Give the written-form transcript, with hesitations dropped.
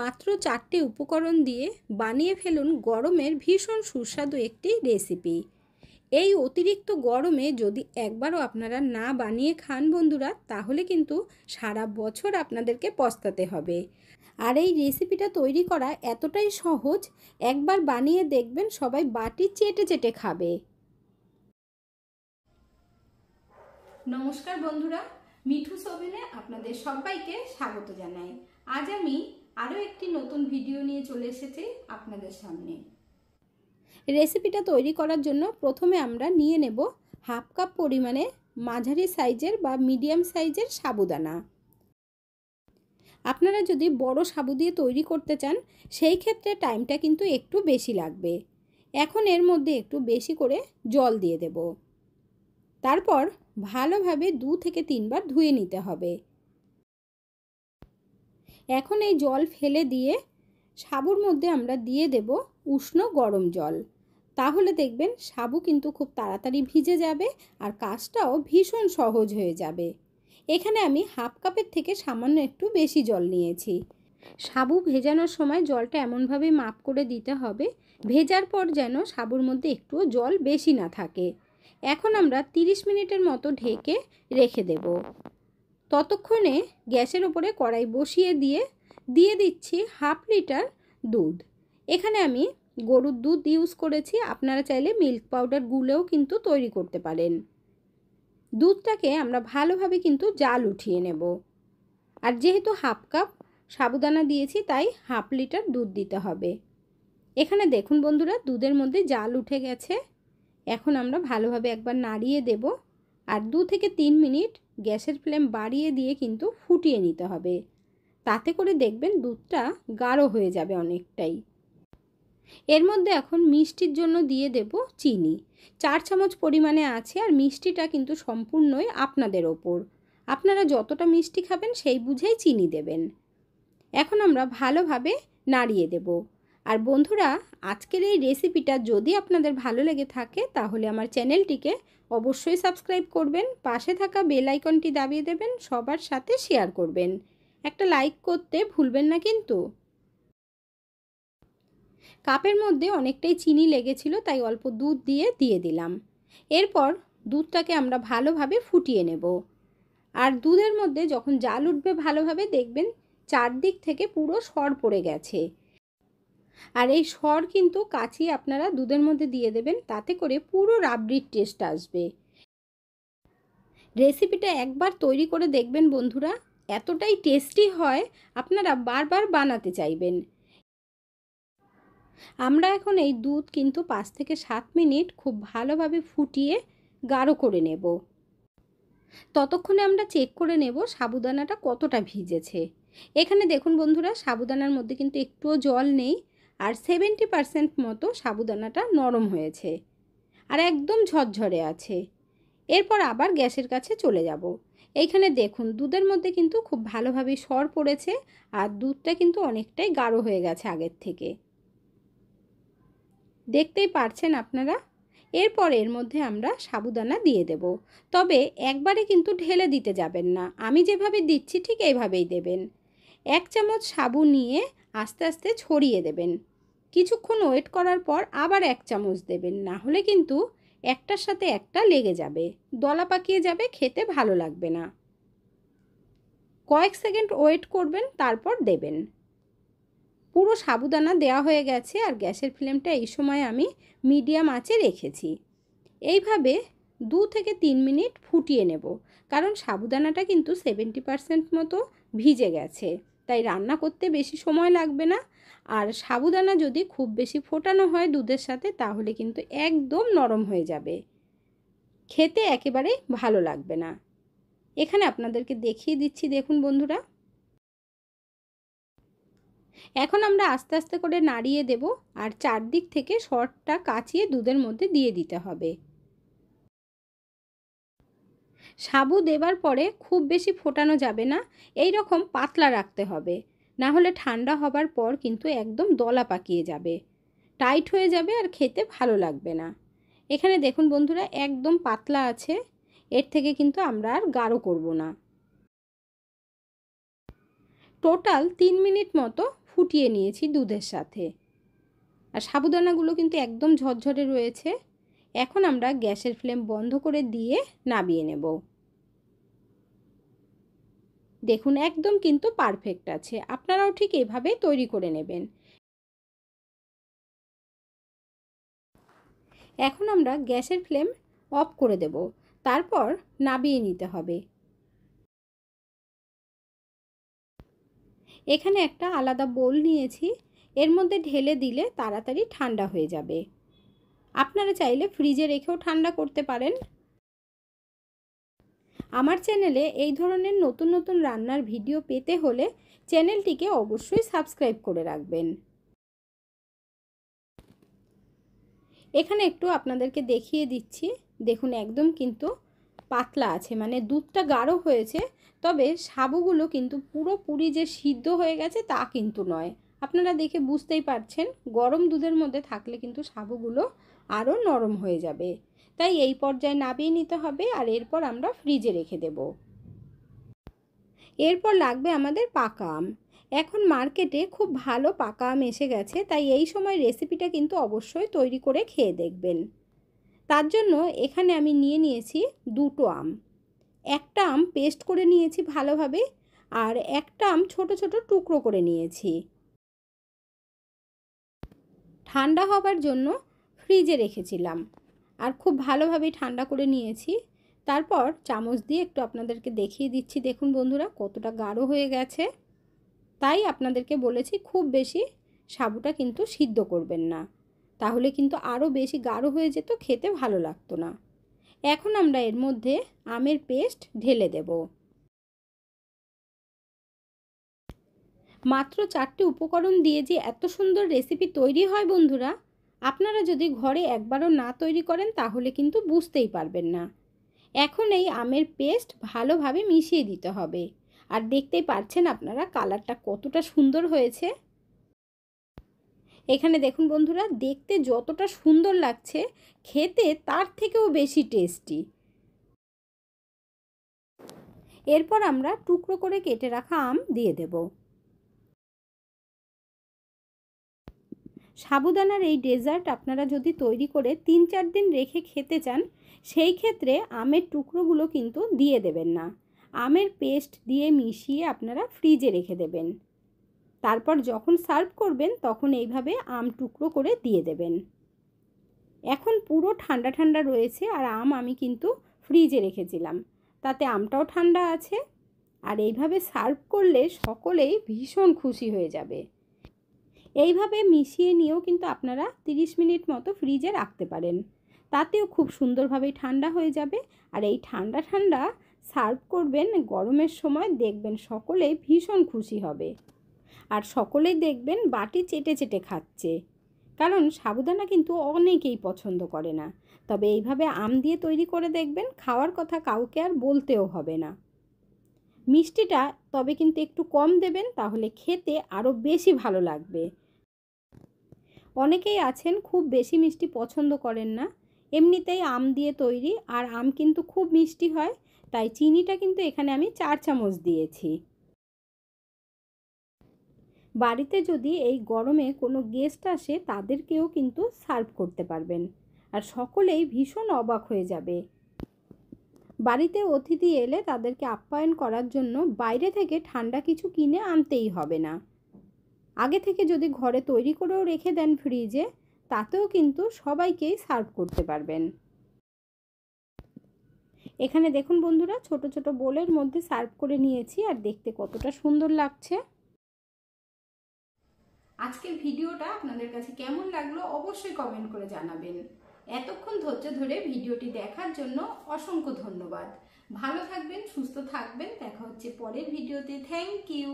মাত্র 4টে উপকরণ দিয়ে বানিয়ে ফেলুন গরমের ভীষণ সুস্বাদু একটি রেসিপি। এই অতিরিক্ত গরমে যদি একবারও আপনারা না বানিয়ে খান বন্ধুরা, তাহলে কিন্তু সারা বছর আপনাদেরকে পস্তাতে হবে। আর এই রেসিপিটা তৈরি করা এতটাই সহজ, একবার বানিয়ে দেখবেন সবাই বাটি চেটে চেটে খাবে। নমস্কার বন্ধুরা, মিঠুস ওভেনে আপনাদের সবাইকে স্বাগত জানাই। আজ আমি আরও একটি নতুন ভিডিও নিয়ে চলে এসেছি আপনাদের সামনে। রেসিপিটা তৈরি করার জন্য প্রথমে আমরা নিয়ে নেব হাফ কাপ পরিমাণে মাঝারি সাইজের বা মিডিয়াম সাইজের সাবুদানা। আপনারা যদি বড় সাবু দিয়ে তৈরি করতে চান সেই ক্ষেত্রে টাইমটা কিন্তু একটু বেশি লাগবে। এখন এর মধ্যে একটু বেশি করে জল দিয়ে দেব। তারপর ভালোভাবে 2 থেকে 3 বার ধুয়ে নিতে হবে। এখন এই জল ফেলে দিয়ে সাবুর মধ্যে আমরা দিয়ে দেব উষ্ণ গরম জল। তাহলে দেখবেন সাবু কিন্তু খুব তাড়াতাড়ি ভিজে যাবে আর কাজটাও ভীষণ সহজ হয়ে যাবে। এখানে আমি হাফ কাপের থেকে সামান্য একটু বেশি জল নিয়েছি। সাবু ভেজানোর সময় জলটা এমনভাবে মাপ করে দিতে হবে ভেজার পর যেন সাবুর মধ্যে একটুও জল বেশি না থাকে। এখন আমরা 30 মিনিটের মতো ঢেকে রেখে দেব। ততক্ষণে গ্যাসের ওপরে কড়াই বসিয়ে দিয়ে দিচ্ছি হাফ লিটার দুধ। এখানে আমি গরুর দুধ ইউজ করেছি, আপনারা চাইলে মিল্ক পাউডার গুলেও কিন্তু তৈরি করতে পারেন। দুধটাকে আমরা ভালোভাবে কিন্তু জাল উঠিয়ে নেব। আর যেহেতু হাফ কাপ সাবুদানা দিয়েছি তাই হাফ লিটার দুধ দিতে হবে। এখানে দেখুন বন্ধুরা, দুধের মধ্যে জাল উঠে গেছে। এখন আমরা ভালোভাবে একবার নাড়িয়ে দেব আর 2 থেকে 3 মিনিট গ্যাসের ফ্লেম বাড়িয়ে দিয়ে কিন্তু ফুটিয়ে নিতে হবে। তাতে করে দেখবেন দুধটা গাঢ় হয়ে যাবে অনেকটাই। এর মধ্যে এখন মিষ্টির জন্য দিয়ে দেব চিনি। 4 চামচ পরিমাণে আছে আর মিষ্টিটা কিন্তু সম্পূর্ণই আপনাদের ওপর। আপনারা যতটা মিষ্টি খাবেন সেই বুঝেই চিনি দেবেন। এখন আমরা ভালোভাবে নাড়িয়ে দেব। আর বন্ধুরা, আজকের এই রেসিপিটা যদি আপনাদের ভালো লেগে থাকে তাহলে আমার চ্যানেলটিকে অবশ্যই সাবস্ক্রাইব করবেন, পাশে থাকা বেল আইকনটি দাবিয়ে দেবেন, সবার সাথে শেয়ার করবেন। একটা লাইক করতে ভুলবেন না কিন্তু। কাপের মধ্যে অনেকটাই চিনি লেগেছিল তাই অল্প দুধ দিয়ে দিলাম। এরপর দুধটাকে আমরা ভালোভাবে ফুটিয়ে নেব। আর দুধের মধ্যে যখন জাল উঠবে ভালোভাবে দেখবেন চারদিক থেকে পুরো সর পড়ে গেছে। আর এই সর কিন্তু কাচিয়ে আপনারা দুধের মধ্যে দিয়ে দেবেন, তাতে করে পুরো রাবড়ির টেস্ট আসবে। রেসিপিটা একবার তৈরি করে দেখবেন বন্ধুরা, এতটাই টেস্টি হয় আপনারা বারবার বানাতে চাইবেন। আমরা এখন এই দুধ কিন্তু 5 থেকে 7 মিনিট খুব ভালোভাবে ফুটিয়ে গাঢ় করে নেব। ততক্ষণে আমরা চেক করে নেব সাবুদানাটা কতটা ভিজেছে। এখানে দেখুন বন্ধুরা, সাবুদানার মধ্যে কিন্তু একটুও জল নেই আর 70% মতো সাবুদানাটা নরম হয়েছে আর একদম ঝরঝরে আছে। এরপর আবার গ্যাসের কাছে চলে যাব। এইখানে দেখুন দুধের মধ্যে কিন্তু খুব ভালোভাবে সর পড়েছে আর দুধটা কিন্তু অনেকটাই গাঢ় হয়ে গেছে আগের থেকে, দেখতেই পারছেন আপনারা। এরপর এর মধ্যে আমরা সাবুদানা দিয়ে দেব, তবে একবারে কিন্তু ঢেলে দিতে যাবেন না। আমি যেভাবে দিচ্ছি ঠিক এইভাবেই দেবেন। 1 চামচ সাবু নিয়ে আস্তে আস্তে ছড়িয়ে দেবেন। কিছুক্ষণ ওয়েট করার পর আবার 1 চামচ দেবেন, না হলে কিন্তু একটার সাথে একটা লেগে যাবে, দলা পাকিয়ে যাবে, খেতে ভালো লাগবে না। কয়েক সেকেন্ড ওয়েট করবেন, তারপর দেবেন। পুরো সাবুদানা দেওয়া হয়ে গেছে আর গ্যাসের ফ্লেমটা এই সময় আমি মিডিয়াম আঁচে রেখেছি। এইভাবে 2 থেকে 3 মিনিট ফুটিয়ে নেব, কারণ সাবুদানাটা কিন্তু 70% মতো ভিজে গেছে, তাই রান্না করতে বেশি সময় লাগবে না। আর সাবুদানা যদি খুব বেশি ফোটানো হয় দুধের সাথে তাহলে কিন্তু একদম নরম হয়ে যাবে, খেতে একেবারে ভালো লাগবে না। এখানে আপনাদেরকে দেখিয়ে দিচ্ছি, দেখুন বন্ধুরা। এখন আমরা আস্তে আস্তে করে নাড়িয়ে দেব আর চারদিক থেকে সরটা কাচিয়ে দুধের মধ্যে দিয়ে দিতে হবে। সাবু দেবার পরে খুব বেশি ফোটানো যাবে না, এই রকম পাতলা রাখতে হবে, না হলে ঠান্ডা হবার পর কিন্তু একদম দলা পাকিয়ে যাবে, টাইট হয়ে যাবে আর খেতে ভালো লাগবে না। এখানে দেখুন বন্ধুরা, একদম পাতলা আছে, এর থেকে কিন্তু আমরা আর গাঢ় করব না। টোটাল 3 মিনিট মতো ফুটিয়ে নিয়েছি দুধের সাথে। আর সাবুদানাগুলো কিন্তু একদম ঝরঝরে রয়েছে। এখন আমরা গ্যাসের ফ্লেম বন্ধ করে দিয়ে নামিয়ে নেব। দেখুন একদম কিন্তু পারফেক্ট আছে। আপনারাও ঠিক এভাবে তৈরি করে নেবেন। এখন আমরা গ্যাসের ফ্লেম অফ করে দেব, তারপর নামিয়ে নিতে হবে। এখানে একটা আলাদা বোল নিয়েছি, এর মধ্যে ঢেলে দিলে তাড়াতাড়ি ঠান্ডা হয়ে যাবে। আপনারা চাইলে ফ্রিজে রেখেও ঠান্ডা করতে পারেন। আমার চ্যানেলে এই ধরনের নতুন নতুন রান্নার ভিডিও পেতে হলে চ্যানেলটিকে অবশ্যই সাবস্ক্রাইব করে রাখবেন। এখানে একটু আপনাদেরকে দেখিয়ে দিচ্ছি। দেখুন একদম কিন্তু পাতলা আছে, মানে দুধটা গাঢ় হয়েছে, তবে সাবুগুলো কিন্তু পুরোপুরি যে সিদ্ধ হয়ে গেছে তা কিন্তু নয়। আপনারা দেখে বুঝতেই পারছেন, গরম দুধের মধ্যে থাকলে কিন্তু সাবুগুলো আরও নরম হয়ে যাবে। তাই এই পর্যায়ে নামিয়ে নিতে হবে, আর এরপর আমরা ফ্রিজে রেখে দেব। এরপর লাগবে আমাদের পাকা আম। এখন মার্কেটে খুব ভালো পাকা আম এসে গেছে, তাই এই সময় রেসিপিটা কিন্তু অবশ্যই তৈরি করে খেয়ে দেখবেন। তার জন্য এখানে আমি নিয়ে নিয়েছি দুটো আম। একটা আম পেস্ট করে নিয়েছি ভালোভাবে, আর একটা আম ছোট ছোট টুকরো করে নিয়েছি। ঠান্ডা হবার জন্য ফ্রিজে রেখেছিলাম, আর খুব ভালোভাবেই ঠান্ডা করে নিয়েছি। তারপর চামচ দিয়ে একটু আপনাদেরকে দেখিয়ে দিচ্ছি। দেখুন বন্ধুরা কতটা গাঢ় হয়ে গেছে। তাই আপনাদেরকে বলেছি খুব বেশি সাবুটা কিন্তু সিদ্ধ করবেন না, তাহলে কিন্তু আরও বেশি গাঢ় হয়ে যেত, খেতে ভালো লাগতো না। এখন আমরা এর মধ্যে আমের পেস্ট ঢেলে দেব। মাত্র 4টে উপকরণ দিয়ে যে এত সুন্দর রেসিপি তৈরি হয় বন্ধুরা, আপনারা যদি ঘরে একবারও না তৈরি করেন তাহলে কিন্তু বুঝতেই পারবেন না। এখন এই আমের পেস্ট ভালোভাবে মিশিয়ে দিতে হবে। আর দেখতেই পাচ্ছেন আপনারা কালারটা কতটা সুন্দর হয়েছে। এখানে দেখুন বন্ধুরা, দেখতে যতটা সুন্দর লাগছে, খেতে তার থেকেও বেশি টেস্টি। এরপর আমরা টুকরো করে কেটে রাখা আম দিয়ে দেব। সাবুদানার এই ডেজার্ট আপনারা যদি তৈরি করে 3-4 দিন রেখে খেতে চান, সেই ক্ষেত্রে আমের টুকরোগুলো কিন্তু দিয়ে দেবেন না। আমের পেস্ট দিয়ে মিশিয়ে আপনারা ফ্রিজে রেখে দেবেন। তারপর যখন সার্ভ করবেন তখন এইভাবে আম টুকরো করে দিয়ে দেবেন। এখন পুরো ঠান্ডা ঠান্ডা রয়েছে, আর আম আমি কিন্তু ফ্রিজে রেখেছিলাম, তাতে আমটাও ঠান্ডা আছে। আর এইভাবে সার্ভ করলে সকলেই ভীষণ খুশি হয়ে যাবে। এইভাবে মিশিয়ে নিয়েও কিন্তু আপনারা 30 মিনিট মতো ফ্রিজে রাখতে পারেন, তাতেও খুব সুন্দরভাবে ঠান্ডা হয়ে যাবে। আর এই ঠান্ডা ঠান্ডা সার্ভ করবেন গরমের সময়, দেখবেন সকলেই ভীষণ খুশি হবে। আর সকলেই দেখবেন বাটি চেটে চেটে খাচ্ছে, কারণ সাবুদানা কিন্তু অনেকেই পছন্দ করে না। তবে এইভাবে আম দিয়ে তৈরি করে দেখবেন, খাওয়ার কথা কাউকে আর বলতেও হবে না। মিষ্টিটা তবে কিন্তু একটু কম দেবেন, তাহলে খেতে আরও বেশি ভালো লাগবে। অনেকেই আছেন খুব বেশি মিষ্টি পছন্দ করেন না। এমনিতেই আম দিয়ে তৈরি, আর আম কিন্তু খুব মিষ্টি হয়, তাই চিনিটা কিন্তু এখানে আমি 4 চামচ দিয়েছি। বাড়িতে যদি এই গরমে কোনো গেস্ট আসে তাদেরকেও কিন্তু সার্ভ করতে পারবেন, আর সকলেই ভীষণ অবাক হয়ে যাবে। বাড়িতে অতিথি এলে তাদেরকে আপ্যায়ন করার জন্য বাইরে থেকে ঠান্ডা কিছু কিনে আনতেই হবে না। আগে থেকে যদি ঘরে তৈরি করেও রেখে দেন ফ্রিজে, তাতেও কিন্তু সবাইকেই সার্ভ করতে পারবেন। এখানে দেখুন বন্ধুরা, ছোট ছোট বোলের মধ্যে সার্ভ করে নিয়েছি, আর দেখতে কতটা সুন্দর লাগছে। আজকের ভিডিওটা আপনাদের কাছে কেমন লাগলো অবশ্যই কমেন্ট করে জানাবেন। এতক্ষণ ধৈর্য ধরে ভিডিওটি দেখার জন্য অসংখ্য ধন্যবাদ। ভালো থাকবেন, সুস্থ থাকবেন। দেখা হচ্ছে পরের ভিডিওতে। Thank you.